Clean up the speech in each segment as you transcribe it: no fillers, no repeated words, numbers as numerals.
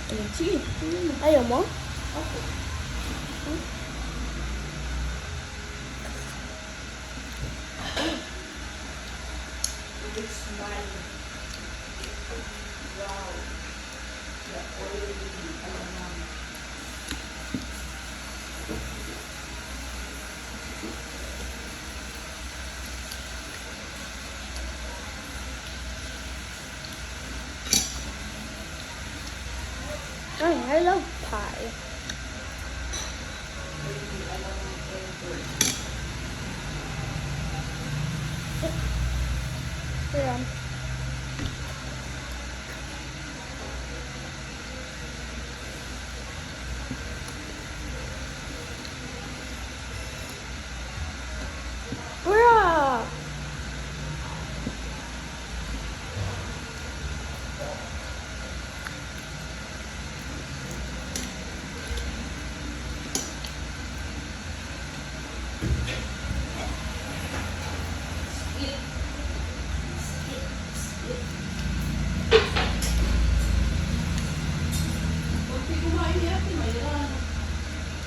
Sige. Ayaw mo? Opo. Smile. Wow. The oily alamang. I love pie. Yeah. Bruh.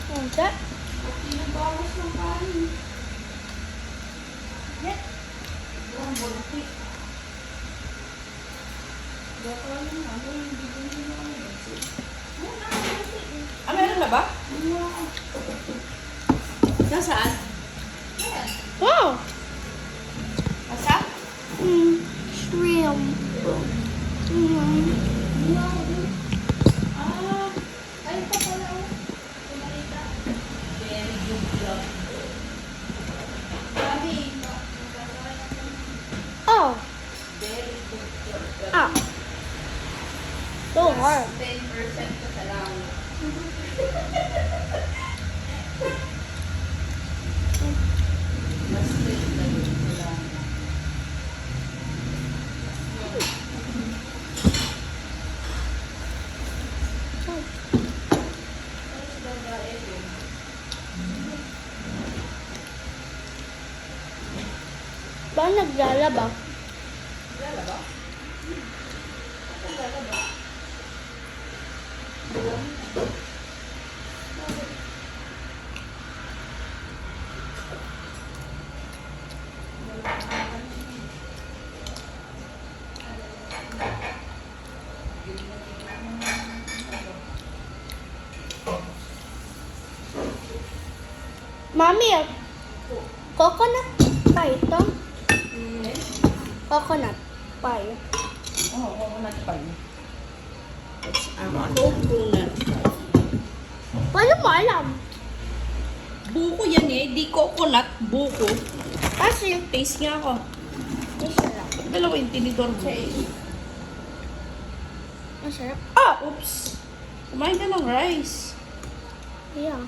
What's that? Ah, meron na ba? Nasaan? Oh. Nasa? Shrimp. Ah, ay pa pala. Very good job. Sabi, Oh. very good job. Ah. So hard. 10% ka sa lang. Mas 10 na yun sa lang. Bakit naglalaba? Lalaba? Lalaba? Mami, coconut pie ito. Coconut pie. Oo, coconut pie. It's a coconut pie. Paano mo alam? Buko yan eh, di coconut, buko. Kasi, Taste nga ako. masarap. Dalawa yung tinidor mo. Masarap. Ah! Oops! Kumain ka ng rice. Yeah.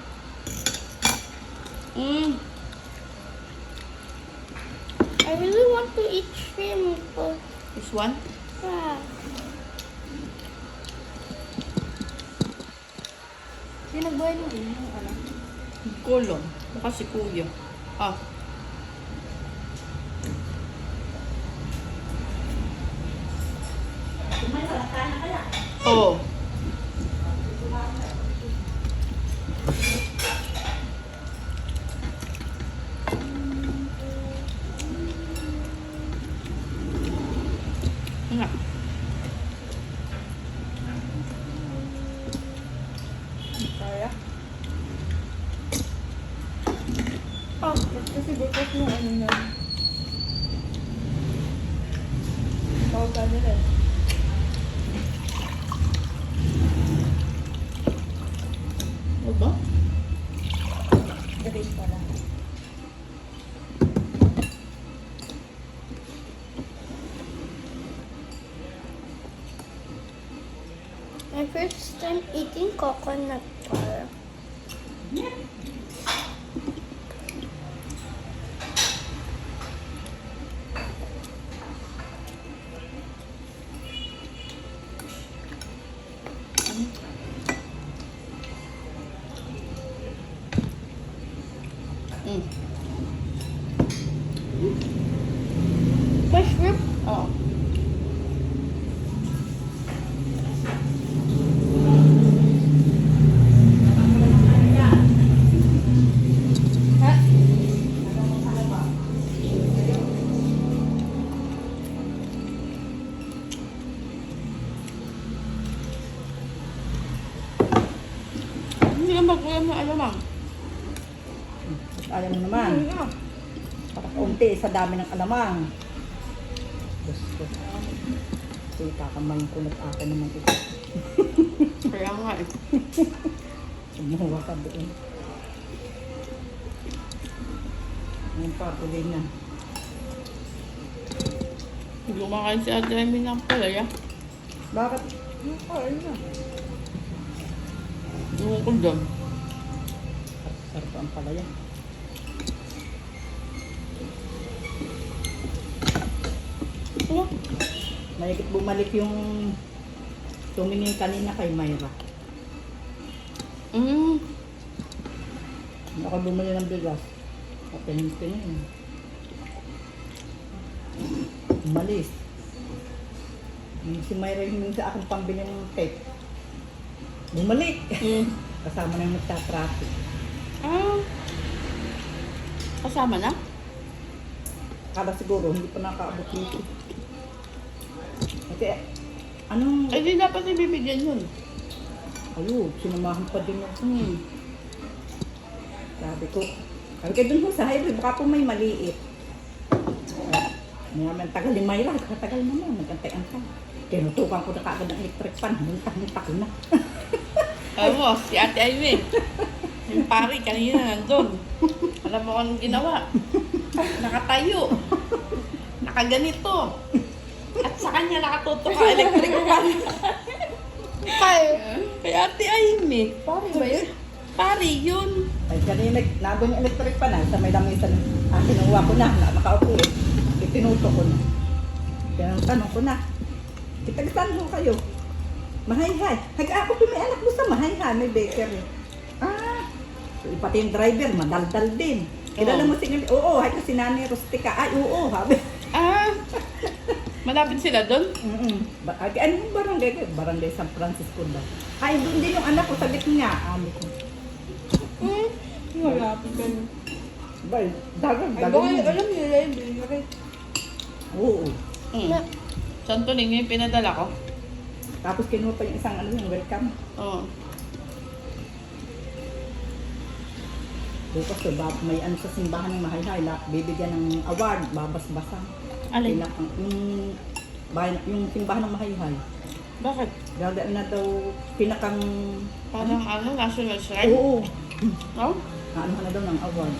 I really want to eat shrimp. This one? Yeah. Sino nagbayad mo rin? Ano? Kolong. Baka si kuya. Ah. Oo. Nga. Kaya? Ah, kasi bukas mo ano na. Tawag ka nila eh. Ano ba? Galing pala. My first time eating coconut pie. My shrimp. Oo. sila mag-ulam na alamang. Ayaw mo naman. Para kaunti sa dami ng alamang. Gusto. So, kakamayin ko na akin naman ito. Kaya nga eh. Sumuha ka doon. Ngayon pa, tuloy na. Lumakain si Ate Amy ng palaya. Bakit? Ayun na. Ewan ko doon. Sarap ang palaya. Oh, Mahigit bumalik yung tumingin kanina kay Myra. Ako bumali ng bigas. Patingin yun. Umalis. Yung si Myra yung sa akin pambili ng cake. Bumalik. Kasama na yung nagtatraffic. Ah. Kasama na? Kala siguro hindi pa nakaabot dito. Kasi anong... Eh di dapat ibibigyan yun. Ayun, sinamahan pa din ako. Hmm. Sabi kayo dun ho sa highway, baka po may maliit. Mayaman, tagal ni Myra, katagal naman, nagkantay-antay. Tinutukan ko na kaagad ng electric fan, muntak ko na. Alam mo, si Ate Amy. Yung pari kanina nandun. Alam mo kung anong ginawa? Nakatayo. Nakaganito. At sa kanya nakatutok ang electric fan. Kay Ate Amy. Pari ba yun? Pari yun. Ay, kanina, nabon yung electric fan sa may lamisan. Kinuha ko na, nakaupo eh. Itinuto ko na. Tanong ko na, kitagsan mo kayo. Mahayhay. Ako po may anak mo sa mahayhay, may bakery. So, pati yung driver, madaldal din. Kilala mo si oo, hay kasi Nani Rustica. Ay, oo, habi. Malapit sila doon? Ano yung barangay? Barangay San Francisco daw. Ay, doon din yung anak ko, sabi ko nga. Malapit ka yun. Dagang, Ay, baka alam niyo na yun. Oo. Saan to yung pinadala ko? Tapos kinuha pa yung isang yung welcome. Oo. Bukas so, may ano sa simbahan ng Mahayhay, bibigyan ng award, babas-basan. Alin? Yung simbahan ng Mahayhay. Bakit? Gagawin na daw pinakang... Parang national shrine? Oo. No? Ano na daw ng award.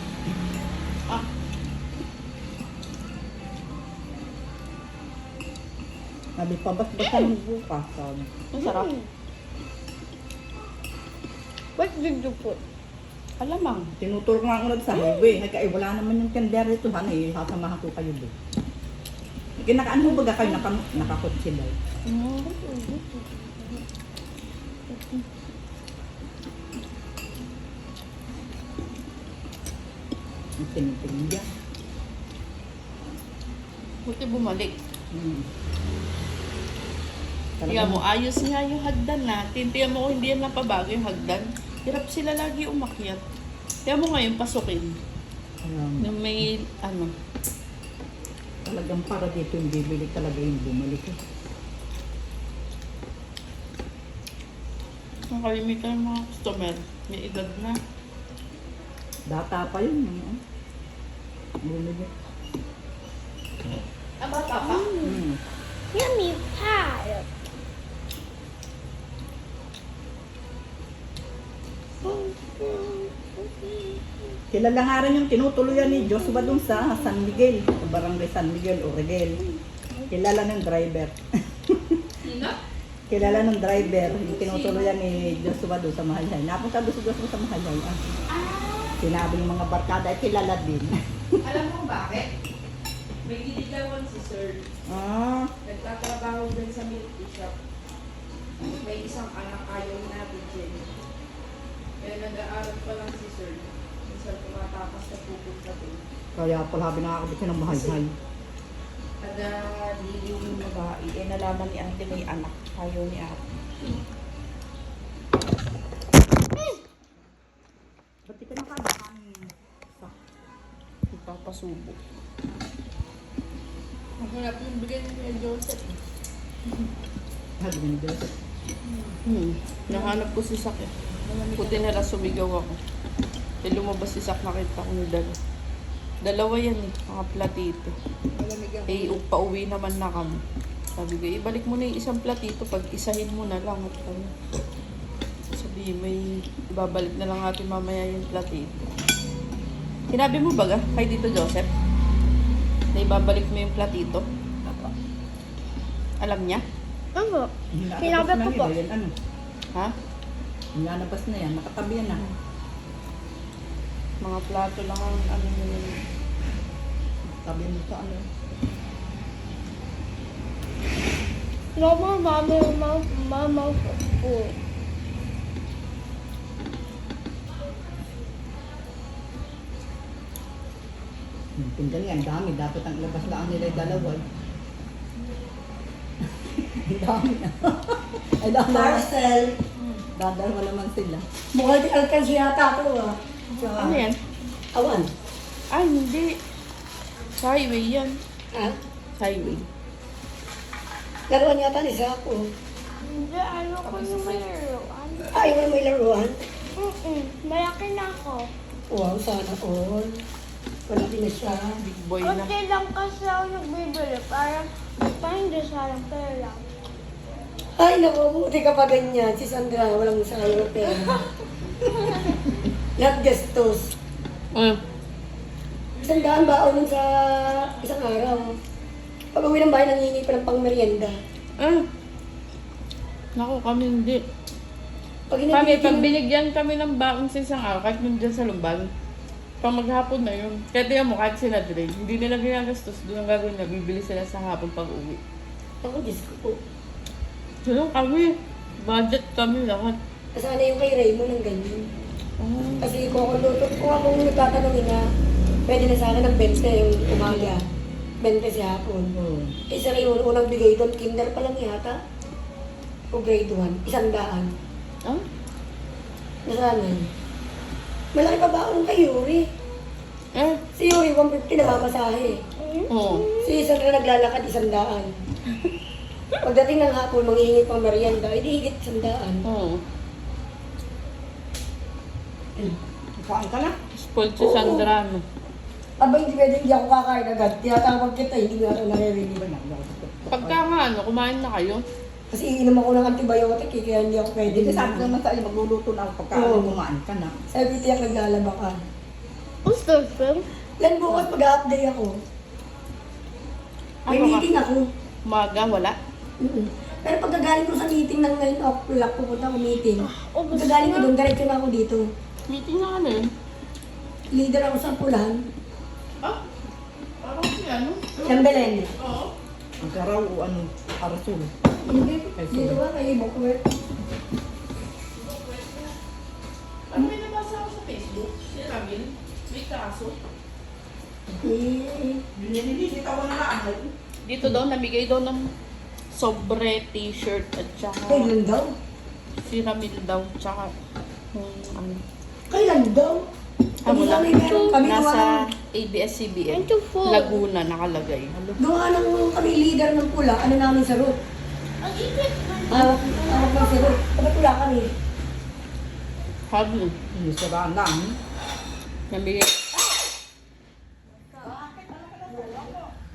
Sabi, pabas-basan bukas. Ang sarap. What did you put? Alamang. Tinuturo nga ako sa highway. Wala naman yung tender ito. Sasamahan ko kayo doon. Kinakaano mo baga kayo? Nakakot sila. Ang tingin dyan. Buti bumalik. Tingnan mo, Talagang- ayos nga yung hagdan natin. Tingnan mo kung hindi yan napabago yung hagdan. Hirap sila lagi umakyat. Tingnan mo ngayon, pasukin. Yung may, Talagang para dito yung bibili talaga yung bumalik. ang kalimitan ng mga customer. May edad na. Data pa yun. Bumili. Bata pa? Yummy pie. Kilala nga rin yung tinutuluyan ni Joshua dun sa San Miguel. Sa barangay San Miguel o Regel. Kilala ng driver. Sino? Kilala ng driver. Yung tinutuluyan ni Joshua dun sa Mahayhay. Napunta doon si Joshua sa Mahayhay. Sinabi ng mga barkada ay kilala din. Alam mo bakit? May dinigawan si Sir. Nagtatrabaho din sa milk shop. May isang anak ayaw natin din. Kaya nag-aaral pa lang si Sir. Minsan tumatakas sa pupunta din. Kaya pala nakakabit siya ng Mahayhay. Kada liliw yung babae, nalaman ni ate may anak. Ayaw ni ate. Ba't di ka nakabaan? Ipapasubo. Ang harap yung bigay ni Joseph. Sabi ni Joseph. Nahanap ko si Sakit. Buti na lang sumigaw ako. Eh, lumabas si Sak, nakita ko ni dalawa. Dalawa yan eh, mga platito. Malamig ang Eh, pauwi naman na kami. Sabi ko, ibalik mo na yung isang platito, pag isahin mo na lang. At ano, sabi, may ibabalik na lang natin mamaya yung platito. Sinabi mo ba kay Dito Joseph? Na ibabalik mo yung platito? Alam niya? Ano? Hinalabas Sinabi na ko po. nila yan, ano? Ha? Hinalabas na yan, nakatabi yan na. Mga plato lang ang ano yun. Tabi mo sa ano. No more mama food. Yung pinggan yan, dami. Dapat ang labas lang nila yung dalawa. Ang dami na. Ay, dalawa. Marcel, Dadalawa naman sila. mukhang di alkansi yata ito ah. Ano yan? Awan. Ay, hindi. Highway yan. Ha? Highway. Laruan yata ni Zako. Hindi, ayoko na may laruan. Ay, wala may laruan. Malaki na ako. Wow, sana all. Malaki na siya. Big boy na. Kunti lang kasi ako nagbibili para hindi sayang pera. Ay, naku, buti ka pa ganyan. Si Sandra, walang sayang na pera. Lahat gastos. Isang daan ba nun sa isang araw? Pag uwi ng bahay, nangingi pa ng pang-merienda. Naku, kami hindi. Pag Kami, pag hinabigyan, binigyan kami ng baon sa isang araw, kahit nandyan sa lumbang, pag maghapon na yun, kaya tingnan mo, kahit sila Dre, hindi nila ginagastos, doon ang gagawin na, bibili sila sa hapon pag uwi. ako, Diyos ko po. So, kami, budget kami lahat. Sana yung kay Raymond ng ganyan. Oh. Kasi kung ako luto, kung akong nagtatanongin na, pwede na sa akin ng 20 yung umaga. 20 sa hapon. Eh sa Raymond, unang bigay doon, kinder pa lang yata. O grade 1, 100. Ah? Nasanay. Malaki pa ba ako kay Yuri? Si Yuri, 150 na mamasahe. Oo. Si Sandra naglalakad 100. Pagdating ng hapon, manghihingi pang merienda, hindi higit 100. Oo. Saan ka na? Spoiled si Sandra, no? Aba, hindi pwede, hindi ako kakain agad. Tinatawag kita, hindi mo natin naririnig. Pagka nga, ano, kumain na kayo? Kasi iinom ako ng antibiotic, kaya hindi ako pwede. Hindi sabi naman sa iyo, magluluto na ako pagka Oo. kumain ka na. Sabi ko, tiyak naglalaba ka. What's the film? Lan bukas mag-update ako. May Ano ka? meeting ako. Umaga, wala? Pero pagkagaling ko sa meeting ng 9 o'clock, pupunta ako meeting. Ubus Pagkagaling ko na. doon, diretso na ako dito. Meeting na ano yun? Leader ako sa Pulan. Ah? Parang si ano? Ng Belen. Oo. Ang karaw o ano, parasul. Hindi, dito ba kay Bokwet? Ano may nabasa ako sa Facebook? Si Ramil? May kaso? Nililitawan na lang. Dito daw, namigay daw ng sobre t-shirt at saka Kailan daw? si Ramil daw, tsaka ano, Kailan daw? Ano Kami lang? kami meron kami gawa nasa ng, ABS-CBN, Into food. Laguna nakalagay. gawa ng kami leader ng pula, ano namin sa root. Ang ipit na. Hawak ng sa root. Dapat pula kami. Haglo. Hindi sila lang. Namigay.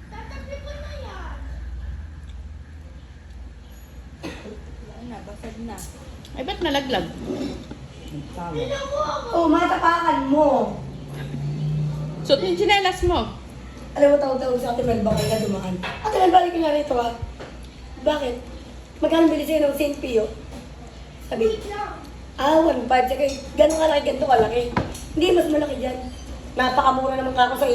Tatabi ko na yan. Basag na. Ay, ba't nalaglag? Nagtawa. Oh, matapakan mo. Suot yung tsinelas mo. Alam mo, tawag-tawag sa Ate Mel, baka ka dumaan. Ate Mel, balik ka nga rito ha. Bakit? Magkano bili sa'yo ng St. Pio? Sabi, 1.5. Saka, gano'ng kalaki, ganito kalaki. Hindi, mas malaki dyan. Napakamura naman ka ako sa